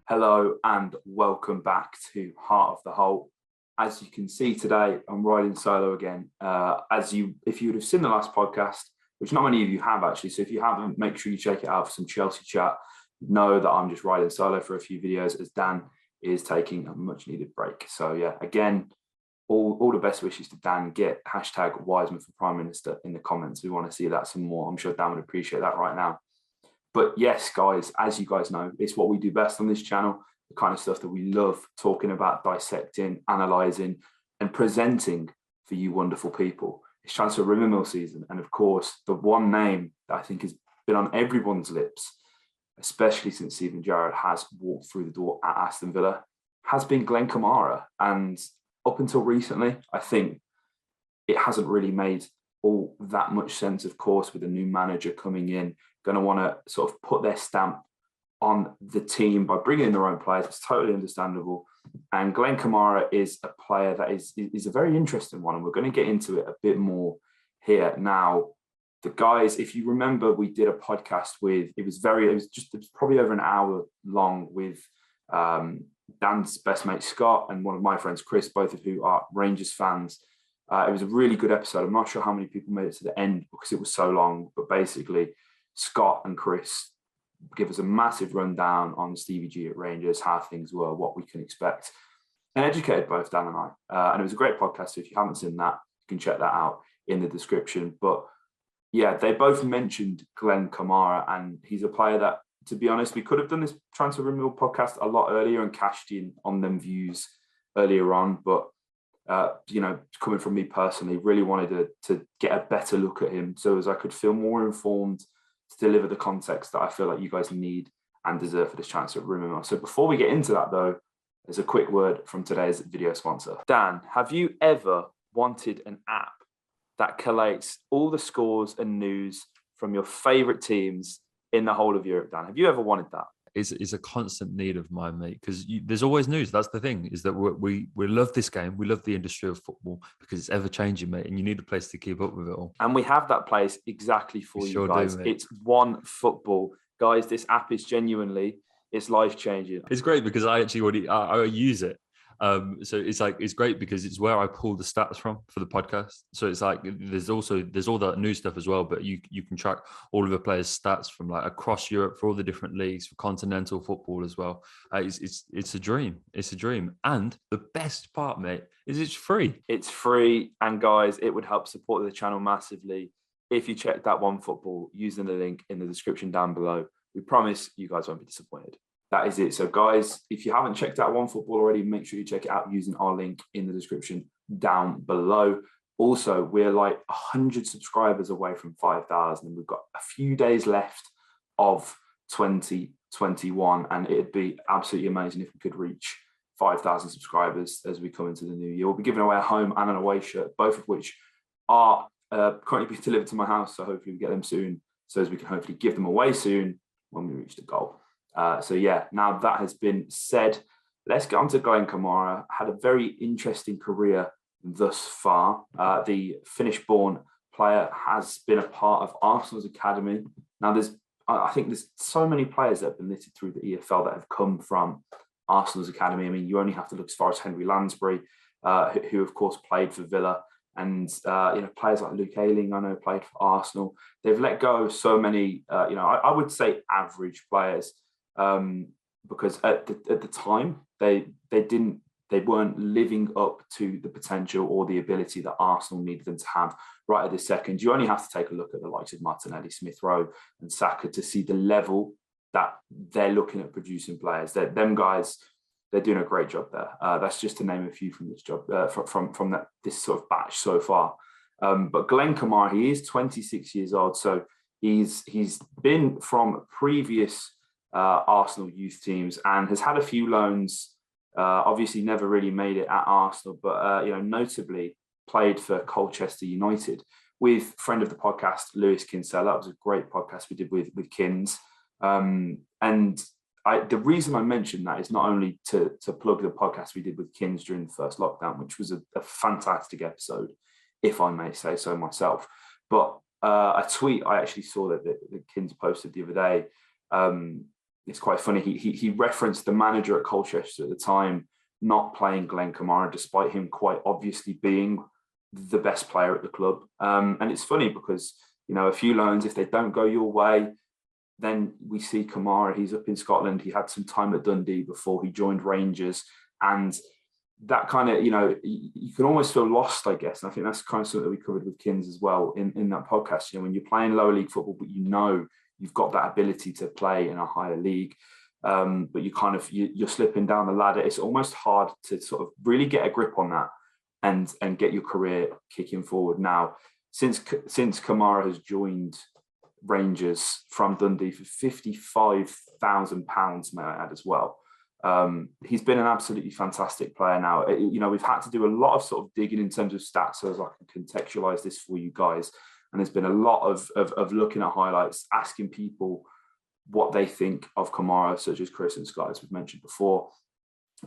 Hello and welcome back to Heart of the Holt. As you can see today, I'm riding solo again. If you would have seen the last podcast, which not many of you have actually, so if you haven't, make sure you check it out for some Chelsea chat. Know that I'm just riding solo for a few videos as Dan is taking a much needed break. So yeah, again, all the best wishes to Dan. Get hashtag Wiseman for Prime Minister in the comments. We want to see that some more. I'm sure Dan would appreciate that right now. But yes, guys, as you guys know, it's what we do best on this channel, the kind of stuff that we love talking about, dissecting, analysing, and presenting for you wonderful people. It's transfer rumour mill season. And of course, the one name that I think has been on everyone's lips, especially since Steven Gerrard has walked through the door at Aston Villa, has been Glen Kamara. And up until recently, I think it hasn't really made all that much sense, of course, with a new manager coming in, going to want to sort of put their stamp on the team by bringing in their own players. It's totally understandable. And Glen Kamara is a player that is a very interesting one, and we're going to get into it a bit more here. Now, the guys, if you remember, we did a podcast with, it was probably over an hour long with Dan's best mate, Scott, and one of my friends, Chris, both of who are Rangers fans. It was a really good episode. I'm not sure how many people made it to the end because it was so long, but basically Scott and Chris give us a massive rundown on Stevie G at Rangers, how things were, what we can expect, and educated both Dan and I. And it was a great podcast. So if you haven't seen that, you can check that out in the description. But yeah, they both mentioned Glen Kamara, and he's a player that, to be honest, we could have done this transfer renewal podcast a lot earlier and cashed in on them views earlier on. But coming from me personally, really wanted to get a better look at him so as I could feel more informed to deliver the context that I feel like you guys need and deserve for this transfer rumour. So before we get into that though, there's a quick word from today's video sponsor. Dan, have you ever wanted an app that collates all the scores and news from your favourite teams in the whole of Europe, Dan? Have you ever wanted that? Is a constant need of mine, mate, because there's always news. That's the thing, is that we love this game. We love the industry of football because it's ever changing, mate, and you need a place to keep up with it all. And we have that place exactly for you guys. It's OneFootball. Guys, this app is genuinely, it's life-changing. It's great because I actually I use it. So it's great because it's where I pull the stats from for the podcast. So it's like there's all that new stuff as well, but you can track all of the players' stats from like across Europe for all the different leagues, for continental football as well. It's a dream. It's a dream. And the best part, mate, is it's free. It's free, and guys, it would help support the channel massively if you check that OneFootball using the link in the description down below. We promise you guys won't be disappointed. That is it. So guys, if you haven't checked out OneFootball already, make sure you check it out using our link in the description down below. Also, we're like 100 subscribers away from 5,000, and we've got a few days left of 2021, and it'd be absolutely amazing if we could reach 5,000 subscribers as we come into the new year. We'll be giving away a home and an away shirt, both of which are currently being delivered to my house, so hopefully we get them soon, so as we can hopefully give them away soon when we reach the goal. So yeah, now that has been said, let's get on to Glen Kamara. Had a very interesting career thus far. The Finnish-born player has been a part of Arsenal's academy. Now I think there's so many players that have been listed through the EFL that have come from Arsenal's academy. I mean, you only have to look as far as Henry Lansbury, who of course played for Villa. And players like Luke Ayling, I know, played for Arsenal. They've let go of so many, I would say average players. Because at the time they weren't living up to the potential or the ability that Arsenal needed them to have right at this second. You only have to take a look at the likes of Martinelli, Smith Rowe and Saka to see the level that they're looking at producing players. Them guys, they're doing a great job there. That's just to name a few from this job, from this sort of batch so far. But Glen Kamara, he is 26 years old, so he's been from previous Arsenal youth teams and has had a few loans. Obviously never really made it at Arsenal, but notably played for Colchester United with friend of the podcast Lewis Kinsella. That was a great podcast we did with Kins, and the reason I mentioned that is not only to plug the podcast we did with Kins during the first lockdown, which was a fantastic episode, if I may say so myself, but a tweet I actually saw that Kins posted the other day it's quite funny. He referenced the manager at Colchester at the time not playing Glen Kamara, despite him quite obviously being the best player at the club. And it's funny because, you know, a few loans, if they don't go your way, then we see Kamara. He's up in Scotland. He had some time at Dundee before he joined Rangers, and that kind of, you know, you can almost feel lost, I guess. And I think that's kind of something that we covered with Kins as well in that podcast. You know, when you're playing lower league football, but you know you've got that ability to play in a higher league, but you're slipping down the ladder. It's almost hard to sort of really get a grip on that and get your career kicking forward. Now, since Kamara has joined Rangers from Dundee for £55,000, may I add as well. He's been an absolutely fantastic player now. You know, we've had to do a lot of sort of digging in terms of stats so as I can contextualize this for you guys. And there's been a lot of looking at highlights, asking people what they think of Kamara, such as Chris and Scott, as we've mentioned before,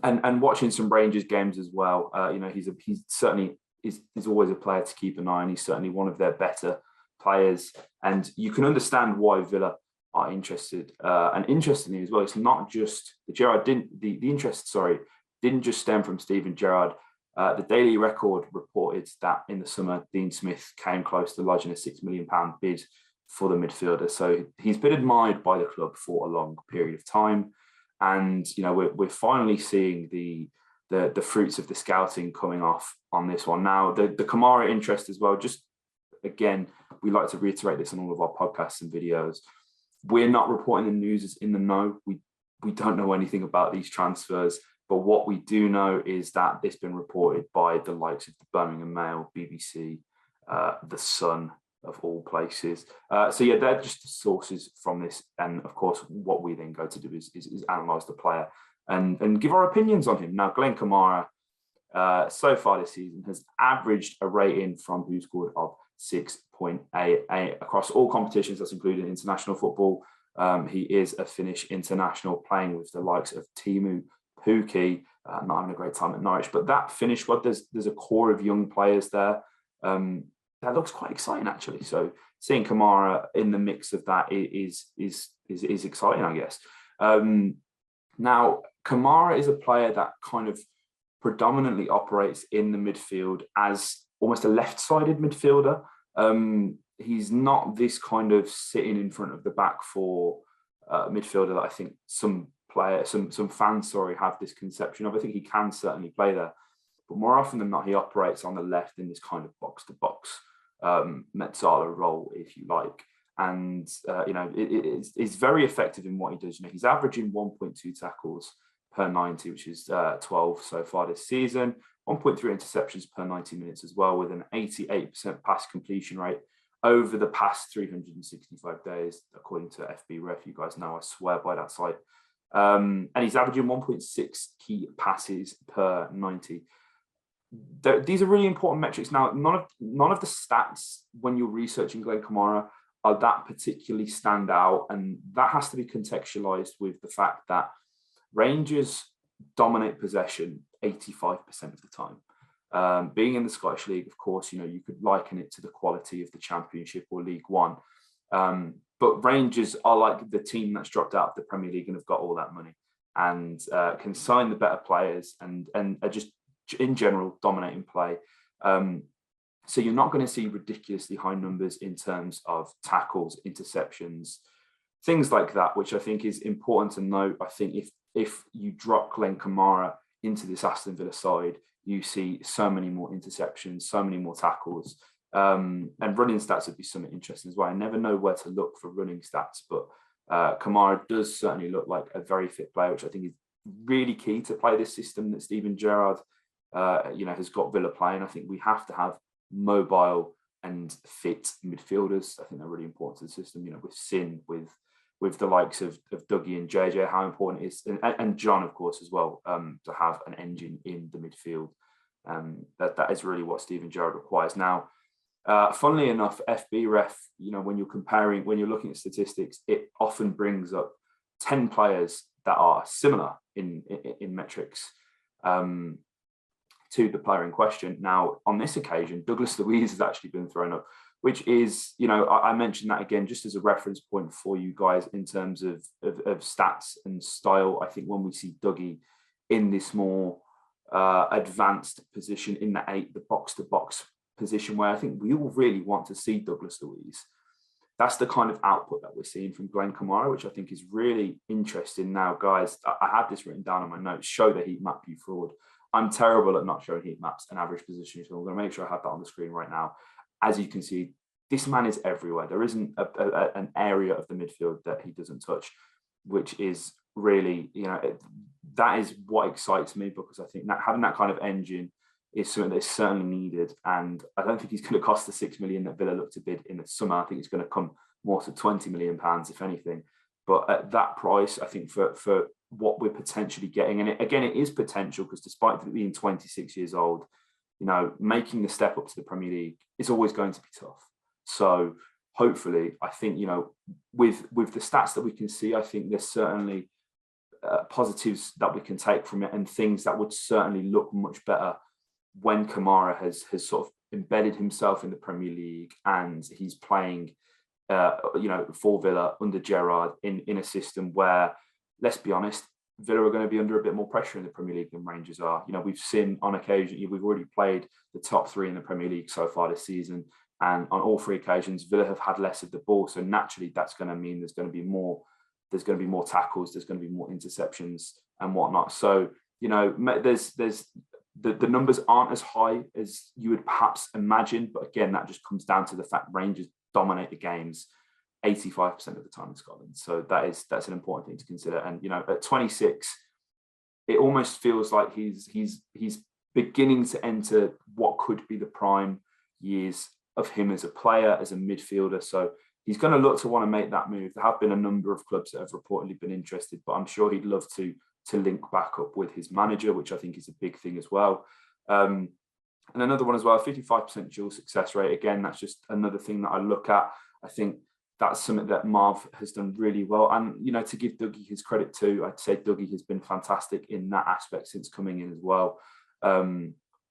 and watching some Rangers games as well. You know, he's certainly is always a player to keep an eye on. He's certainly one of their better players, and you can understand why Villa are interested. And interestingly as well, it's not just the interest didn't just stem from Steven Gerrard. The Daily Record reported that in the summer, Dean Smith came close to lodging a £6 million bid for the midfielder. So he's been admired by the club for a long period of time, and you know we're finally seeing the fruits of the scouting coming off on this one. Now the Kamara interest as well. Just again, we like to reiterate this on all of our podcasts and videos. We're not reporting the news as in the know. We don't know anything about these transfers, but what we do know is that it's been reported by the likes of the Birmingham Mail, BBC, The Sun, of all places. So yeah, they're just the sources from this. And of course, what we then go to do is analyse the player and give our opinions on him. Now, Glen Kamara, so far this season, has averaged a rating from Who Scored of 6.88 across all competitions. That's including international football. He is a Finnish international, playing with the likes of Teemu Pukki, not having a great time at Norwich. But that Finnish squad, there's a core of young players there. That looks quite exciting, actually. So seeing Kamara in the mix of that is exciting, I guess. Now, Kamara is a player that kind of predominantly operates in the midfield as almost a left-sided midfielder. He's not this kind of sitting in front of the back four midfielder that I think some fans have this conception of. I think he can certainly play there, but more often than not, he operates on the left in this kind of box-to-box Metzala role, if you like. And you know, it's very effective in what he does. You know, he's averaging 1.2 tackles per 90, which is 12 so far this season. 1.3 interceptions per 90 minutes as well, with an 88% pass completion rate over the past 365 days, according to FB Ref. You guys know I swear by that site. And he's averaging 1.6 key passes per 90. These are really important metrics. Now, none of the stats when you're researching Glen Kamara are that particularly stand out, and that has to be contextualized with the fact that Rangers dominate possession 85% of the time. Being in the Scottish League, of course, you know, you could liken it to the quality of the Championship or League One. But Rangers are like the team that's dropped out of the Premier League and have got all that money and can sign the better players and are just in general dominating play. So you're not going to see ridiculously high numbers in terms of tackles, interceptions, things like that, which I think is important to note. I think if you drop Glen Kamara into this Aston Villa side, you see so many more interceptions, so many more tackles, and running stats would be something interesting as well. I never know where to look for running stats, but Kamara does certainly look like a very fit player, which I think is really key to play this system that Steven Gerrard, has got Villa playing. I think we have to have mobile and fit midfielders. I think they're really important to the system. You know, with Sin, with the likes of Dougie and JJ, how important it is, and John, of course, as well, to have an engine in the midfield. That is really what Steven Gerrard requires. Now, funnily enough, FB Ref, you know, when you're looking at statistics, it often brings up 10 players that are similar in metrics to the player in question. Now, on this occasion, Douglas Luiz has actually been thrown up, which is, you know, I mentioned that again just as a reference point for you guys in terms of stats and style. I think when we see Dougie in this more advanced position in the box-to-box position, where I think we all really want to see Douglas Luiz, that's the kind of output that we're seeing from Glen Kamara, which I think is really interesting. Now, guys, I have this written down on my notes: show the heat map, you fraud. I'm terrible at not showing heat maps and average positioning, so I'm going to make sure I have that on the screen right now. As you can see, this man is everywhere. There isn't an area of the midfield that he doesn't touch, which is really, you know, that is what excites me, because I think that having that kind of engine is something that is certainly needed. And I don't think he's going to cost the £6 million that Villa look to bid in the summer. I think it's going to come more to £20 million, if anything. But at that price, I think for what we're potentially getting, and it is potential, because despite being 26 years old, you know, making the step up to the Premier League is always going to be tough. So hopefully, I think, you know, with the stats that we can see, I think there's certainly positives that we can take from it, and things that would certainly look much better when Kamara has sort of embedded himself in the Premier League and he's playing, you know, for Villa under Gerrard in a system where, let's be honest, Villa are going to be under a bit more pressure in the Premier League than Rangers are. You know, we've seen on occasion, we've already played the top three in the Premier League so far this season, and on all three occasions, Villa have had less of the ball. So naturally, that's going to mean there's going to be more tackles, there's going to be more interceptions and whatnot. So, you know, the numbers aren't as high as you would perhaps imagine, but again, that just comes down to the fact Rangers dominate the games 85% of the time in Scotland. So that's an important thing to consider. And, you know, at 26, it almost feels like he's beginning to enter what could be the prime years of him as a player, as a midfielder. So he's going to look to want to make that move. There have been a number of clubs that have reportedly been interested, but I'm sure he'd love to link back up with his manager, which I think is a big thing as well. And another one as well, 55% dual success rate. Again, that's just another thing that I look at. I think that's something that Marv has done really well. And, you know, to give Dougie his credit too, I'd say Dougie has been fantastic in that aspect since coming in as well.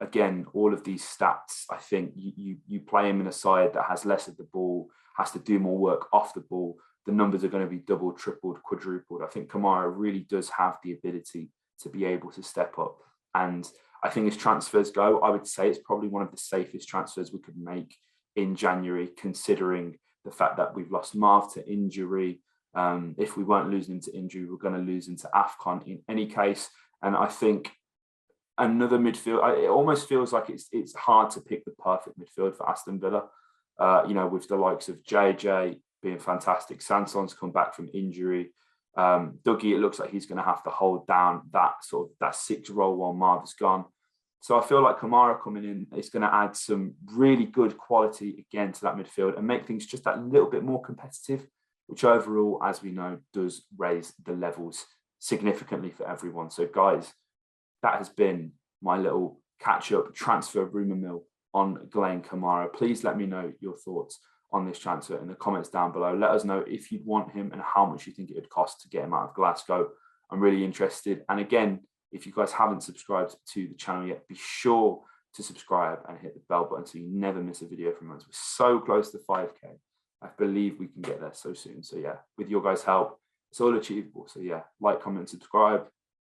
Again, all of these stats, I think you play him in a side that has less of the ball, has to do more work off the ball, the numbers are going to be doubled, tripled, quadrupled. I think Kamara really does have the ability to be able to step up. And I think as transfers go, I would say it's probably one of the safest transfers we could make in January, considering the fact that we've lost Marv to injury. If we weren't losing him to injury, we're going to lose him to AFCON in any case. And I think another midfield, it almost feels like it's hard to pick the perfect midfield for Aston Villa. You know, with the likes of JJ being fantastic, Sanson's come back from injury. Dougie, it looks like he's going to have to hold down that sixth role while Marv is gone. So I feel like Kamara coming in is going to add some really good quality again to that midfield and make things just that little bit more competitive, which overall, as we know, does raise the levels significantly for everyone. So guys, that has been my little catch-up transfer rumour mill on Glen Kamara. Please let me know your thoughts on this transfer in the comments down below. Let us know if you'd want him and how much you think it would cost to get him out of Glasgow. I'm really interested. And again, if you guys haven't subscribed to the channel yet, be sure to subscribe and hit the bell button so you never miss a video from us. We're so close to 5K. I believe we can get there so soon. So yeah, with your guys' help, it's all achievable. So yeah, like, comment, subscribe.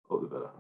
All the better.